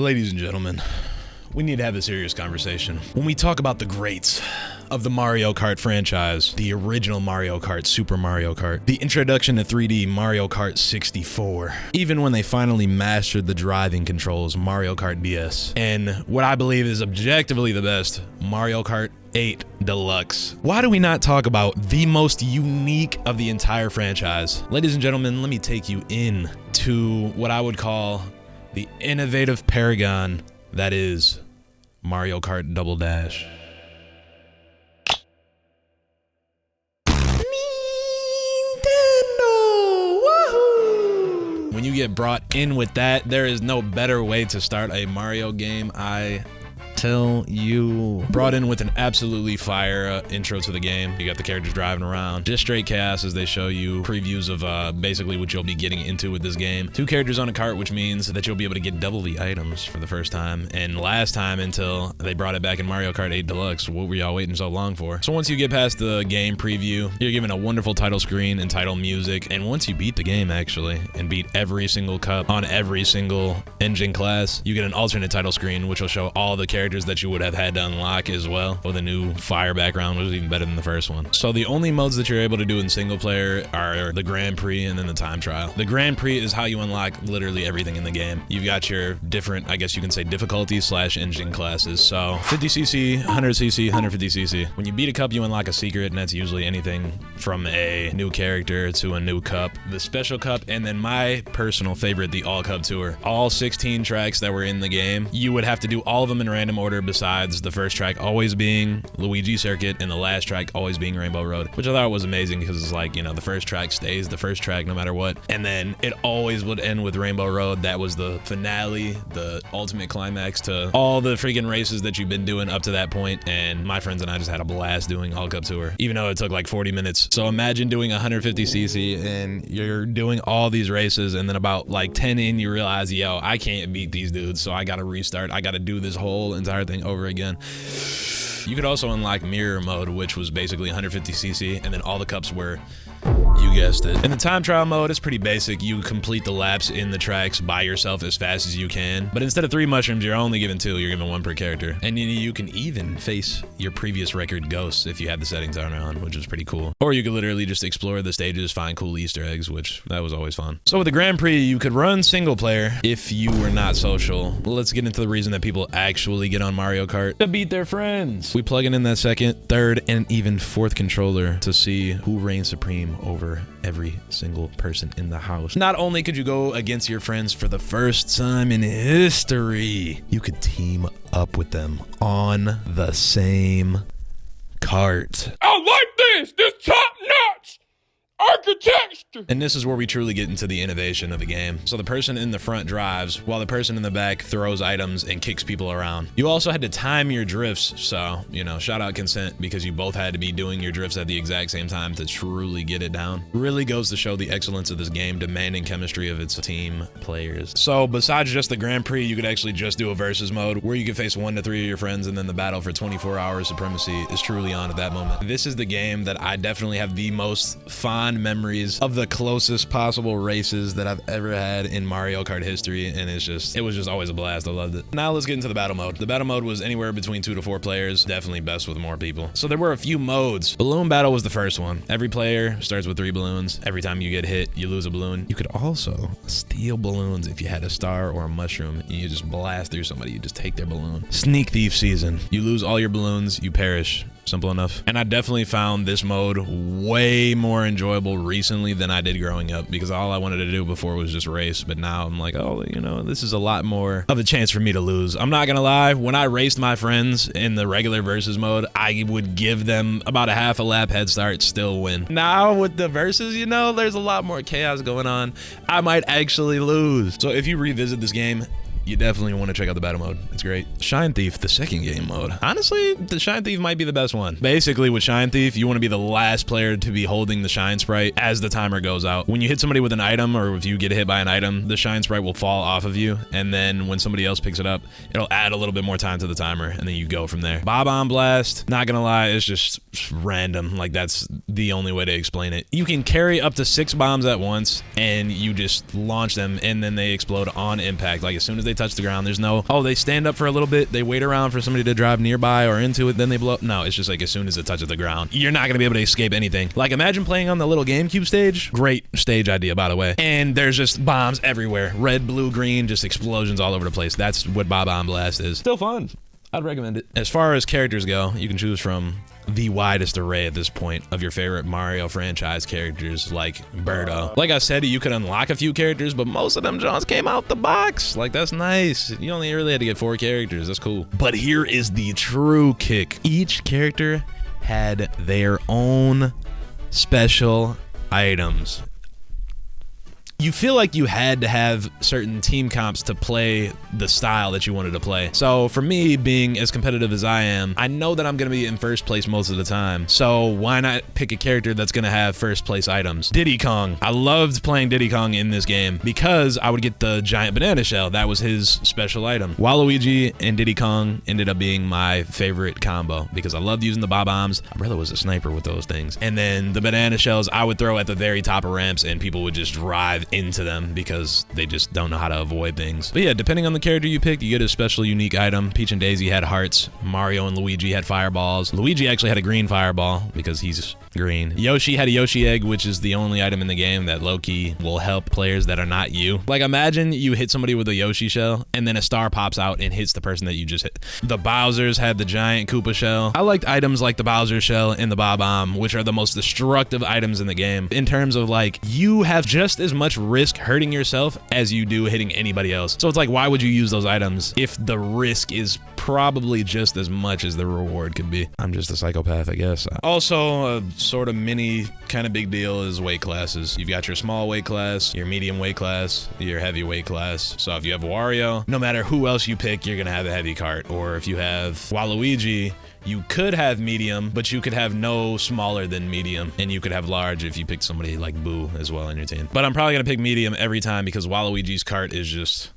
Ladies and gentlemen, we need to have a serious conversation. When we talk about the greats of the Mario Kart franchise, the original Mario Kart, Super Mario Kart, the introduction to 3D Mario Kart 64, even when they finally mastered the driving controls, Mario Kart DS, and what I believe is objectively the best, Mario Kart 8 Deluxe. Why do we not talk about the most unique of the entire franchise? Ladies and gentlemen, let me take you in to what I would call the innovative paragon that is Mario Kart Double Dash. When you get brought in with that, there is no better way to start a Mario game, I tell you. Brought in with an absolutely fire intro to the game. You got the characters driving around. Just straight chaos as they show you previews of basically what you'll be getting into with this game. 2 characters on a cart, which means that you'll be able to get double the items for the first time. And last time, until they brought it back in Mario Kart 8 Deluxe, what were y'all waiting so long for? So once you get past the game preview, you're given a wonderful title screen and title music. And once you beat the game, actually, and beat every single cup on every single engine class, you get an alternate title screen, which will show all the characters that you would have had to unlock as well, with a new fire background, which is even better than the first one. So the only modes that you're able to do in single player are the Grand Prix and then the time trial. The Grand Prix is how you unlock literally everything in the game. You've got your different, I guess you can say, difficulty slash engine classes. So 50cc, 100cc, 150cc. When you beat a cup, you unlock a secret, and that's usually anything from a new character to a new cup, the special cup, and then my personal favorite, the all cup tour. All 16 tracks that were in the game, you would have to do all of them in random order, besides the first track always being Luigi Circuit and the last track always being Rainbow Road, which I thought was amazing because it's like, you know, the first track stays the first track no matter what, and then it always would end with Rainbow Road. That was the finale, the ultimate climax to all the freaking races that you've been doing up to that point, and my friends and I just had a blast doing All Cup Tour, even though it took like 40 minutes. So imagine doing 150cc and you're doing all these races, and then about like 10 in, you realize, yo, I can't beat these dudes, so I gotta restart. I gotta do this whole entire thing over again. You could also unlock mirror mode, which was basically 150cc, and then all the cups were, you guessed it. In the time trial mode, it's pretty basic. You complete the laps in the tracks by yourself as fast as you can, but instead of 3 mushrooms, you're only given 2. You're given 1 per character, and you can even face your previous record ghosts if you had the settings turned on, which was pretty cool. Or you could literally just explore the stages, find cool Easter eggs, which that was always fun. So with the Grand Prix, you could run single player if you were not social. Let's get into the reason that people actually get on Mario Kart: to beat their friends. We plug in that 2nd, 3rd, and even 4th controller to see who reigns supreme over every single person in the house. Not only could you go against your friends for the first time in history, you could team up with them on the same kart. I like this top-notch architecture. And this is where we truly get into the innovation of the game. So the person in the front drives while the person in the back throws items and kicks people around. You also had to time your drifts, so, you know, shout out consent, because you both had to be doing your drifts at the exact same time to truly get it down. Really goes to show the excellence of this game, demanding chemistry of its team players. So besides just the Grand Prix, you could actually just do a versus mode where you could face 1 to 3 of your friends, and then the battle for 24 hours supremacy is truly on at that moment. This is the game that I definitely have the most fond memories of, the closest possible races that I've ever had in Mario Kart history, and it was just always a blast. I loved it. Now let's get into the battle mode. The battle mode was anywhere between 2 to 4 players, definitely best with more people. So there were a few modes. Balloon battle was the first one. Every player starts with 3 balloons. Every time you get hit, you lose a balloon. You could also steal balloons if you had a star or a mushroom, and you just blast through somebody. You just take their balloon. Sneak thief season. You lose all your balloons, you perish. Simple enough. And I definitely found this mode way more enjoyable recently than I did growing up, because all I wanted to do before was just race, but now I'm like, oh, you know, this is a lot more of a chance for me to lose. I'm not gonna lie, when I raced my friends in the regular versus mode, I would give them about a half a lap head start, still win. Now with the versus, you know, there's a lot more chaos going on. I might actually lose. So if you revisit this game, you definitely want to check out the battle mode. It's great. Shine Thief, the second game mode. Honestly, the Shine Thief might be the best one. Basically, with Shine Thief, you want to be the last player to be holding the Shine Sprite as the timer goes out. When you hit somebody with an item, or if you get hit by an item, the Shine Sprite will fall off of you, and then when somebody else picks it up, it'll add a little bit more time to the timer, and then you go from there. Bob-omb Blast, not gonna lie, it's just random. Like, that's the only way to explain it. You can carry up to 6 bombs at once, and you just launch them, and then they explode on impact. Like, as soon as they they touch the ground. There's no, oh, they stand up for a little bit, they wait around for somebody to drive nearby or into it, then they blow up. No, it's just like as soon as it touches the ground, you're not gonna be able to escape anything. Like imagine playing on the little GameCube stage. Great stage idea, by the way. And there's just bombs everywhere. Red, blue, green, just explosions all over the place. That's what Bob-omb Blast is. Still fun. I'd recommend it. As far as characters go, you can choose from the widest array at this point of your favorite Mario franchise characters, like Birdo. Like I said, you could unlock a few characters, but most of them Johns came out the box. Like, that's nice. You only really had to get 4 characters. That's cool. But here is the true kick. Each character had their own special items. You feel like you had to have certain team comps to play the style that you wanted to play. So for me, being as competitive as I am, I know that I'm gonna be in first place most of the time. So why not pick a character that's gonna have first place items? Diddy Kong. I loved playing Diddy Kong in this game because I would get the giant banana shell. That was his special item. Waluigi and Diddy Kong ended up being my favorite combo because I loved using the Bob-ombs. My brother was a sniper with those things. And then the banana shells I would throw at the very top of ramps and people would just drive into them because they just don't know how to avoid things. But yeah, depending on the character you pick, you get a special unique item. Peach and Daisy had hearts. Mario and Luigi had fireballs. Luigi actually had a green fireball because he's green. Yoshi had a Yoshi egg, which is the only item in the game that low-key will help players that are not you. Like imagine you hit somebody with a Yoshi shell and then a star pops out and hits the person that you just hit. The Bowsers had the giant Koopa shell. I liked items like the Bowser shell and the Bob-omb, which are the most destructive items in the game. In terms of like, you have just as much risk hurting yourself as you do hitting anybody else. So it's like, why would you use those items if the risk is probably just as much as the reward could be? I'm just a psychopath, I guess. Also, a sort of mini kind of big deal is weight classes. You've got your small weight class, your medium weight class, your heavy weight class. So if you have Wario, no matter who else you pick, you're gonna have a heavy cart. Or if you have Waluigi, you could have medium, but you could have no smaller than medium, and you could have large if you picked somebody like Boo as well on your team. But I'm probably gonna pick medium every time because Waluigi's cart is just...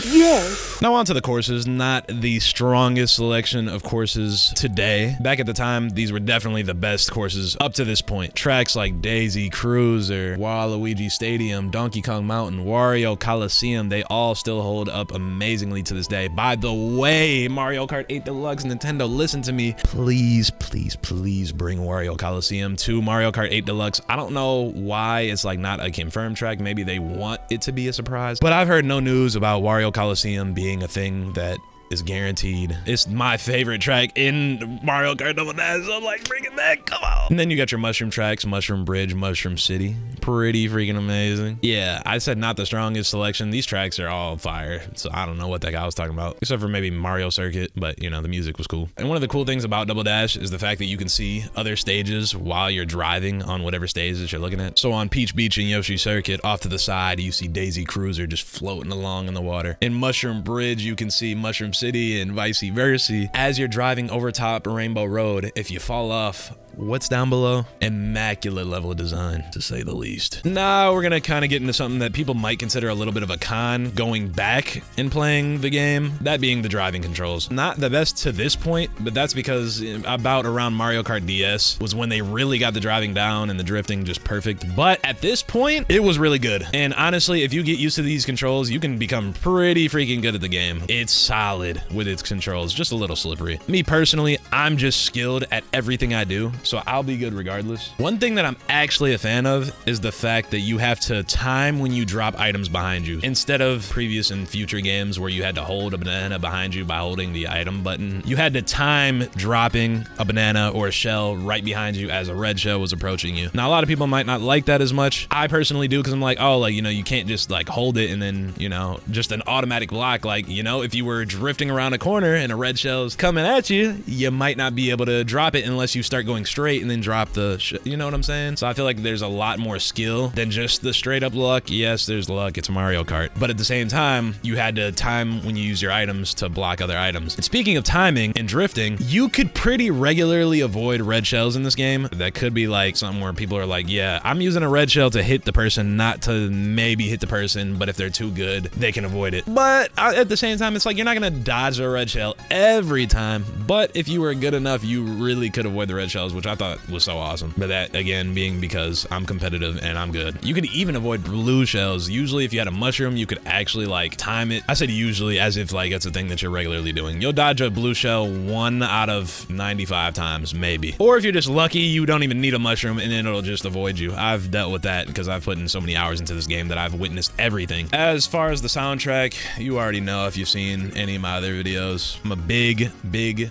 Yes. Now on to the courses. Not the strongest selection of courses today. Back at the time, these were definitely the best courses up to this point. Tracks like Daisy Cruiser, Waluigi Stadium, Donkey Kong Mountain, Wario Coliseum, they all still hold up amazingly to this day. By the way, Mario Kart 8 Deluxe, Nintendo, listen to me. Please, please, please bring Wario Coliseum to Mario Kart 8 Deluxe. I don't know why it's like not a confirmed track. Maybe they want it to be a surprise, but I've heard no news about Wario Coliseum being a thing that is guaranteed. It's my favorite track in Mario Kart Double Dash, so I'm like, bring it back, come on. And then you got your mushroom tracks, Mushroom Bridge, Mushroom City. Pretty freaking amazing. Yeah, I said not the strongest selection. These tracks are all fire, so I don't know what that guy was talking about, except for maybe Mario Circuit, but you know, the music was cool. And one of the cool things about Double Dash is the fact that you can see other stages while you're driving on whatever stage that you're looking at. So on Peach Beach and Yoshi Circuit, off to the side, you see Daisy Cruiser just floating along in the water. In Mushroom Bridge, you can see Mushroom City and vice versa. As you're driving over top Rainbow Road, if you fall off, what's down below? Immaculate level of design, to say the least. Now we're gonna kind of get into something that people might consider a little bit of a con going back and playing the game, that being the driving controls. Not the best to this point, but that's because about around Mario Kart DS was when they really got the driving down and the drifting just perfect. But at this point, it was really good. And honestly, if you get used to these controls, you can become pretty freaking good at the game. It's solid with its controls, just a little slippery. Me personally, I'm just skilled at everything I do, so I'll be good regardless. One thing that I'm actually a fan of is the fact that you have to time when you drop items behind you. Instead of previous and future games where you had to hold a banana behind you by holding the item button, you had to time dropping a banana or a shell right behind you as a red shell was approaching you. Now, a lot of people might not like that as much. I personally do, because I'm like, oh, like, you know, you can't just like hold it and then, you know, just an automatic block. Like, you know, if you were drifting around a corner and a red shell's coming at you, you might not be able to drop it unless you start going straight and then drop the you know what I'm saying? So I feel like there's a lot more skill than just the straight up luck. Yes, there's luck, it's Mario Kart, but at the same time, you had to time when you use your items to block other items. And speaking of timing and drifting, you could pretty regularly avoid red shells in this game. That could be like something where people are like, yeah, I'm using a red shell to hit the person, not to maybe hit the person, but if they're too good, they can avoid it. But at the same time, it's like, you're not gonna dodge a red shell every time, but if you were good enough, you really could avoid the red shells, which which I thought was so awesome. But that, again, being because I'm competitive and I'm good. You could even avoid blue shells. Usually, if you had a mushroom, you could actually, like, time it. I said usually as if, like, it's a thing that you're regularly doing. You'll dodge a blue shell 1 out of 95 times, maybe. Or if you're just lucky, you don't even need a mushroom and then it'll just avoid you. I've dealt with that because I've put in so many hours into this game that I've witnessed everything. As far as the soundtrack, you already know if you've seen any of my other videos. I'm a big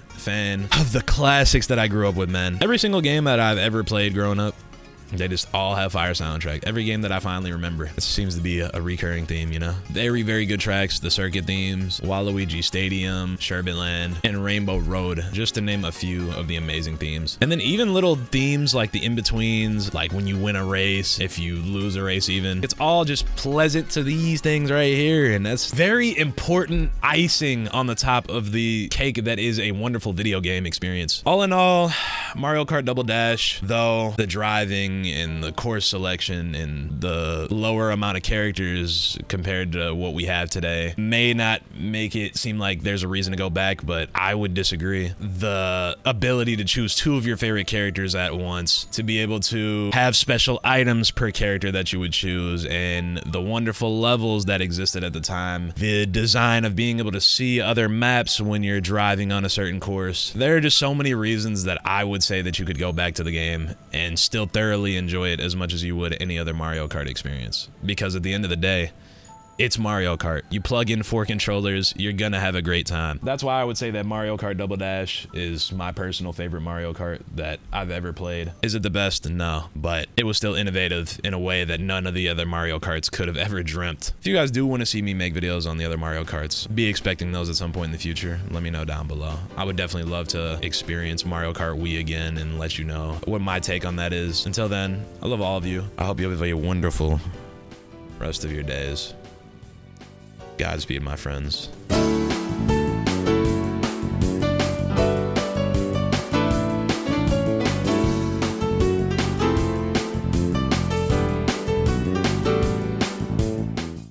fan of the classics that I grew up with, man. Every single game that I've ever played growing up, they just all have fire soundtrack. Every game that I finally remember. It seems to be a recurring theme, you know? Very good tracks. The circuit themes, Waluigi Stadium, Sherbetland, and Rainbow Road, just to name a few of the amazing themes. And then even little themes like the in-betweens, like when you win a race, if you lose a race even. It's all just pleasant to these things right here, and that's very important icing on the top of the cake that is a wonderful video game experience. All in all, Mario Kart Double Dash, though the driving and the course selection and the lower amount of characters compared to what we have today may not make it seem like there's a reason to go back, but I would disagree. The ability to choose 2 of your favorite characters at once, to be able to have special items per character that you would choose, and the wonderful levels that existed at the time, the design of being able to see other maps when you're driving on a certain course. There are just so many reasons that I would say that you could go back to the game and still thoroughly enjoy it as much as you would any other Mario Kart experience. Because at the end of the day, it's Mario Kart. You plug in 4 controllers, you're gonna have a great time. That's why I would say that Mario Kart Double Dash is my personal favorite Mario Kart that I've ever played. Is it the best? No, but it was still innovative in a way that none of the other Mario Karts could have ever dreamt. If you guys do want to see me make videos on the other Mario Karts, be expecting those at some point in the future. Let me know down below. I would definitely love to experience Mario Kart Wii again and let you know what my take on that is. Until then, I love all of you. I hope you have a wonderful rest of your days. Godspeed, my friends.